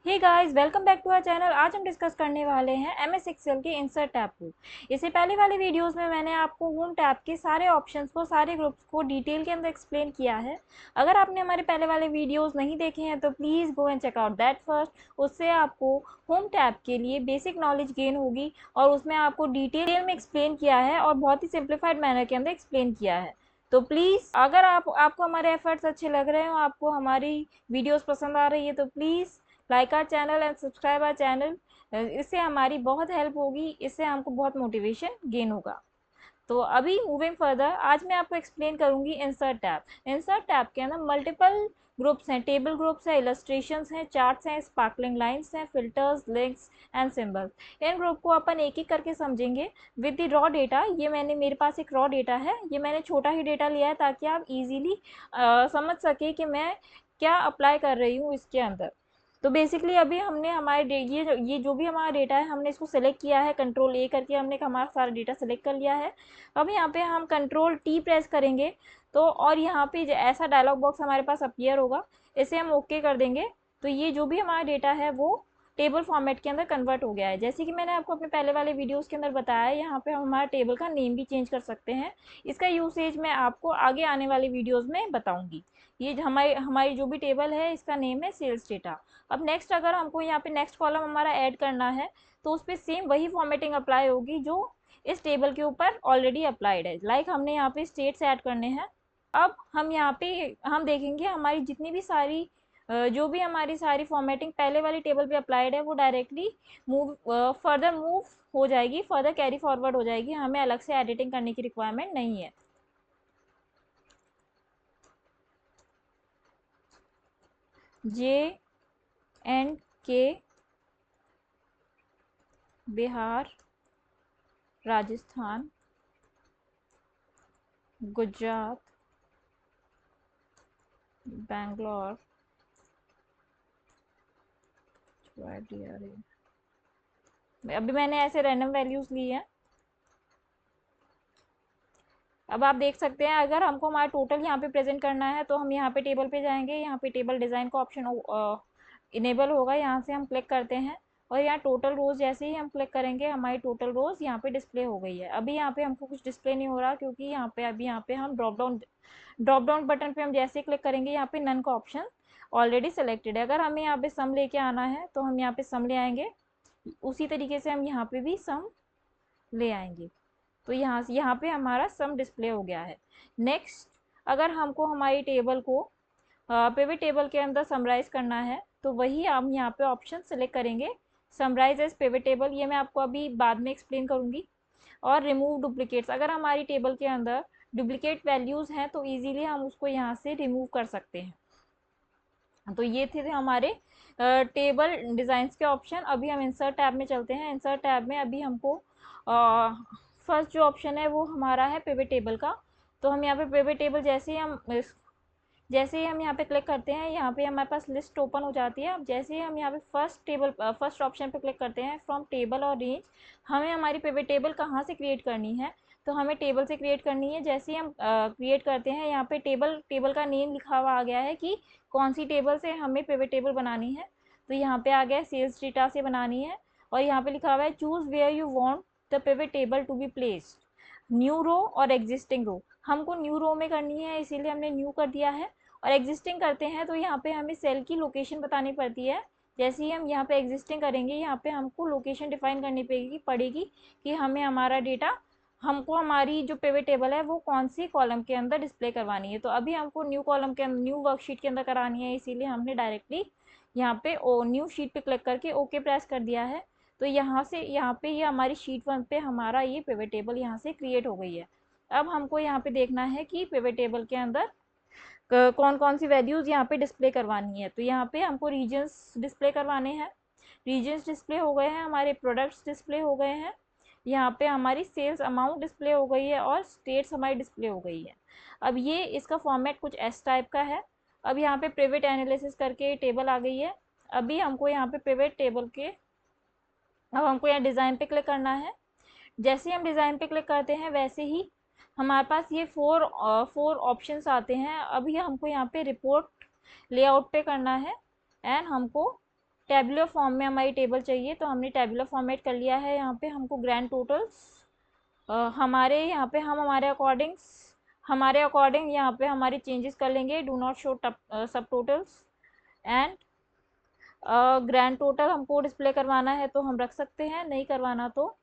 Hey guys, welcome back to our channel. आज हम discuss करने वाले हैं एमएस एक्सेल के इंसर्ट टैब को। इससे पहले वाले वीडियोस में मैंने आपको होम टैब के सारे ऑप्शंस को, सारे ग्रुप्स को डिटेल के अंदर एक्सप्लेन किया है। अगर आपने हमारे पहले वाले वीडियोस नहीं देखे हैं तो please go and check out that first. उससे आपको होम टैब के लिए बेसिक नॉलेज गेन होगी और उसमें आपको डिटेल में एक्सप्लेन किया है और बहुत ही सिंप्लीफाइड मैनर के अंदर एक्सप्लेन किया है। तो प्लीज़, अगर आपको हमारे एफर्ट्स अच्छे लग रहे हो, आपको हमारी वीडियोस पसंद आ रही है, तो please like our channel and subscribe our channel. इससे हमारी बहुत हेल्प होगी, इससे हमको बहुत मोटिवेशन गेन होगा। तो अभी मूविंग फर्दर, आज मैं आपको एक्सप्लेन करूंगी इंसर्ट टैब। इंसर्ट टैब के अंदर मल्टीपल ग्रुप्स हैं, टेबल ग्रुप्स हैं, इलस्ट्रेशंस हैं, चार्ट्स हैं, स्पार्कलिंग लाइंस हैं, filters, links and symbols. In group को अपन एक एक करके समझेंगे विद द रॉ डेटा। मेरे पास एक रॉ डेटा है, ये मैंने छोटा ही डेटा लिया है ताकि आप इजीली समझ सके कि मैं क्या अप्लाई कर रही हूँ इसके अंदर। तो बेसिकली अभी हमने ये जो भी हमारा डेटा है, हमने इसको सेलेक्ट किया है, कंट्रोल ए करके हमने हमारा सारा डेटा सेलेक्ट कर लिया है। अब यहाँ पे हम कंट्रोल टी प्रेस करेंगे तो और यहाँ पे ऐसा डायलॉग बॉक्स हमारे पास अपीयर होगा, इसे हम ओके कर देंगे। तो ये जो भी हमारा डेटा है वो टेबल फॉर्मेट के अंदर कन्वर्ट हो गया है। जैसे कि मैंने आपको अपने पहले वाले वीडियोस के अंदर बताया है, यहाँ पे हम हमारा टेबल का नेम भी चेंज कर सकते हैं। इसका यूसेज मैं आपको आगे आने वाले वीडियोस में बताऊंगी। ये हमारी हमारी जो भी टेबल है, इसका नेम है सेल्स डेटा। अब नेक्स्ट, अगर हमको यहाँ पे नेक्स्ट कॉलम हमारा ऐड करना है तो उस पर सेम वही फॉर्मेटिंग अप्लाई होगी जो इस टेबल के ऊपर ऑलरेडी अप्लाइड है। लाइक हमने यहाँ पे स्टेट्स ऐड करने हैं। अब हम यहाँ पे हम देखेंगे हमारी जितनी भी सारी जो भी हमारी सारी फॉर्मेटिंग पहले वाली टेबल पे अप्लाइड है वो डायरेक्टली मूव फर्दर मूव हो जाएगी, फर्दर कैरी फॉरवर्ड हो जाएगी। हमें अलग से एडिटिंग करने की रिक्वायरमेंट नहीं है। जे एंड के, बिहार, राजस्थान, गुजरात, बैंगलोर, अभी मैंने ऐसे रैंडम वैल्यूज ली है। अब आप देख सकते हैं, अगर हमको हमारा टोटल यहाँ पे प्रेजेंट करना है तो हम यहाँ पे टेबल पे जाएंगे, यहाँ पे टेबल डिज़ाइन का ऑप्शन इनेबल होगा, यहाँ से हम क्लिक करते हैं और यहाँ टोटल रोज जैसे ही हम क्लिक करेंगे हमारी टोटल रोज यहाँ पे डिस्प्ले हो गई है। अभी यहाँ पे हमको कुछ डिस्प्ले नहीं हो रहा क्योंकि यहाँ पे हम ड्रॉप डाउन बटन पे हम जैसे ही क्लिक करेंगे यहाँ पे नन का ऑप्शन ऑलरेडी सेलेक्टेड है। अगर हमें यहाँ पे सम लेके आना है तो हम यहाँ पे सम ले आएंगे, उसी तरीके से हम यहाँ पे भी सम ले आएंगे। तो यहाँ पे हमारा सम डिस्प्ले हो गया है। नेक्स्ट, अगर हमको हमारी टेबल को पिवट टेबल के अंदर समराइज करना है तो वही हम यहाँ पे ऑप्शन सेलेक्ट करेंगे, समराइज एज पिवट टेबल। ये मैं आपको अभी बाद में एक्सप्लेन करूँगी। और रिमूव डुप्लीकेट्स, अगर हमारी टेबल के अंदर डुप्लीकेट वैल्यूज़ हैं तो इजीली हम उसको यहाँ से रिमूव कर सकते हैं। तो ये थे हमारे टेबल डिज़ाइंस के ऑप्शन। अभी हम इंसर्ट टैब में चलते हैं। इंसर्ट टैब में अभी हमको फर्स्ट जो ऑप्शन है वो हमारा है पिवट टेबल का। तो हम यहाँ पे पिवट टेबल जैसे ही हम यहाँ पे क्लिक करते हैं, यहाँ पे हमारे पास लिस्ट ओपन हो जाती है। अब जैसे ही हम यहाँ पे फर्स्ट ऑप्शन पे क्लिक करते हैं फ्रॉम टेबल और रेंज, हमें हमारी पिवट टेबल कहाँ से क्रिएट करनी है, तो हमें टेबल से क्रिएट करनी है। जैसे ही हम क्रिएट करते हैं, यहाँ पे टेबल का नेम लिखा हुआ आ गया है कि कौन सी टेबल से हमें पिवट टेबल बनानी है। तो यहाँ पे आ गया सेल्स डेटा से बनानी है और यहाँ पे लिखा हुआ है choose where you want the pivot table to be placed, new row और एग्जिस्टिंग रो। हमको न्यू रो में करनी है इसीलिए हमने न्यू कर दिया है। और एग्जिस्टिंग करते हैं तो यहाँ पे हमें सेल की लोकेशन बतानी पड़ती है। जैसे ही हम यहाँ पे एग्जिस्टिंग करेंगे, यहाँ पे हमको लोकेशन डिफाइन करनी पड़ेगी कि हमें हमारा डेटा, हमको हमारी जो पिवट टेबल है वो कौन सी कॉलम के अंदर डिस्प्ले करवानी है। तो अभी हमको न्यू कॉलम के अंदर, न्यू वर्कशीट के अंदर करानी है, इसीलिए हमने डायरेक्टली यहाँ पे न्यू शीट पे क्लिक करके ओके प्रेस कर दिया है। तो यहाँ पे ये हमारी शीट 1 पे हमारा ये पिवट टेबल यहाँ से क्रिएट हो गई है। अब हमको यहाँ पे देखना है कि पिवट टेबल के अंदर कौन कौन सी वैल्यूज़ यहाँ पे डिस्प्ले करवानी है। तो यहाँ पे हमको रीजन्स डिस्प्ले करवाने हैं। रीजन्स डिस्प्ले हो गए हैं, हमारे प्रोडक्ट्स डिस्प्ले हो गए हैं, यहाँ पे हमारी सेल्स अमाउंट डिस्प्ले हो गई है और स्टेट्स हमारी डिस्प्ले हो गई है। अब ये इसका फॉर्मेट कुछ एस टाइप का है। अब यहाँ पे पिवट एनालिसिस करके टेबल आ गई है। अभी हमको यहाँ पे पिवट टेबल के, अब हमको यहाँ डिज़ाइन पे क्लिक करना है। जैसे ही हम डिज़ाइन पे क्लिक करते हैं वैसे ही हमारे पास ये फोर ऑप्शंस आते हैं। अभी हमको यहाँ पे रिपोर्ट लेआउट पे करना है एंड हमको टेबुलर फॉर्म में हमारी टेबल चाहिए, तो हमने टेबुलर फॉर्मेट कर लिया है। यहाँ पे हमको ग्रैंड टोटल्स हमारे यहाँ पे हम हमारे अकॉर्डिंग यहाँ पे हमारी चेंजेस कर लेंगे। डू नॉट शो सब टोटल्स एंड ग्रैंड टोटल हमको डिस्प्ले करवाना है तो हम रख सकते हैं, नहीं करवाना तो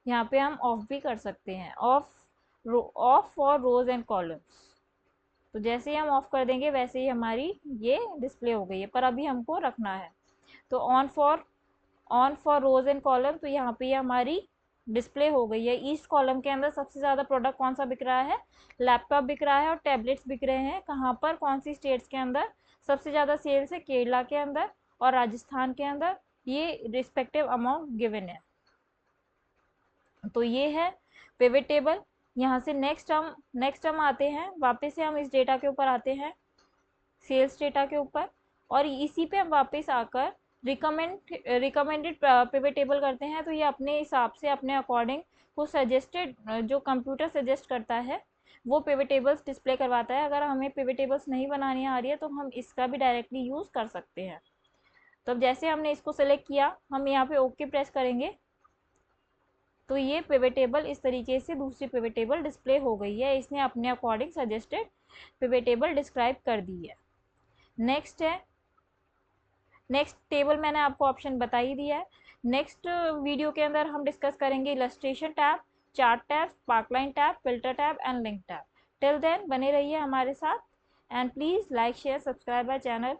यहाँ पे हम ऑफ भी कर सकते हैं। Off for rows and columns, तो जैसे ही हम ऑफ कर देंगे वैसे ही हमारी ये डिस्प्ले हो गई है, पर अभी हमको रखना है। तो on for rows and column, तो यहाँ पे ये हमारी डिस्प्ले हो गई है। ईस्ट कॉलम के अंदर सबसे ज़्यादा प्रोडक्ट कौन सा बिक रहा है? लैपटॉप बिक रहा है और टैबलेट्स बिक रहे हैं। कहाँ पर, कौन सी स्टेट्स के अंदर सबसे ज़्यादा सेल्स है? केरला के अंदर और राजस्थान के अंदर। ये रिस्पेक्टिव अमाउंट गिवन है। तो ये है पिवट टेबल। यहाँ से नेक्स्ट हम आते हैं, वापस से हम इस डेटा के ऊपर आते हैं, सेल्स डेटा के ऊपर, और इसी पे हम वापस आकर रिकमेंडेड पिवट टेबल करते हैं। तो ये अपने हिसाब से अपने अकॉर्डिंग को सजेस्टेड, जो कंप्यूटर सजेस्ट करता है वो पिवट टेबल्स डिस्प्ले करवाता है। अगर हमें पिवट टेबल्स नहीं बनानी आ रही है तो हम इसका भी डायरेक्टली यूज़ कर सकते हैं। तो अब जैसे हमने इसको सेलेक्ट किया, हम यहाँ पे ओके प्रेस करेंगे तो ये पिवट टेबल इस तरीके से दूसरी पिवट टेबल डिस्प्ले हो गई है। इसने अपने according suggested pivot table describe कर दी है। नेक्स्ट टेबल मैंने आपको ऑप्शन बता ही दिया है। नेक्स्ट वीडियो के अंदर हम डिस्कस करेंगे illustration tab, chart tab, sparkline tab, filter tab and link tab. Till then बने रहिए हमारे साथ and please like share subscribe our channel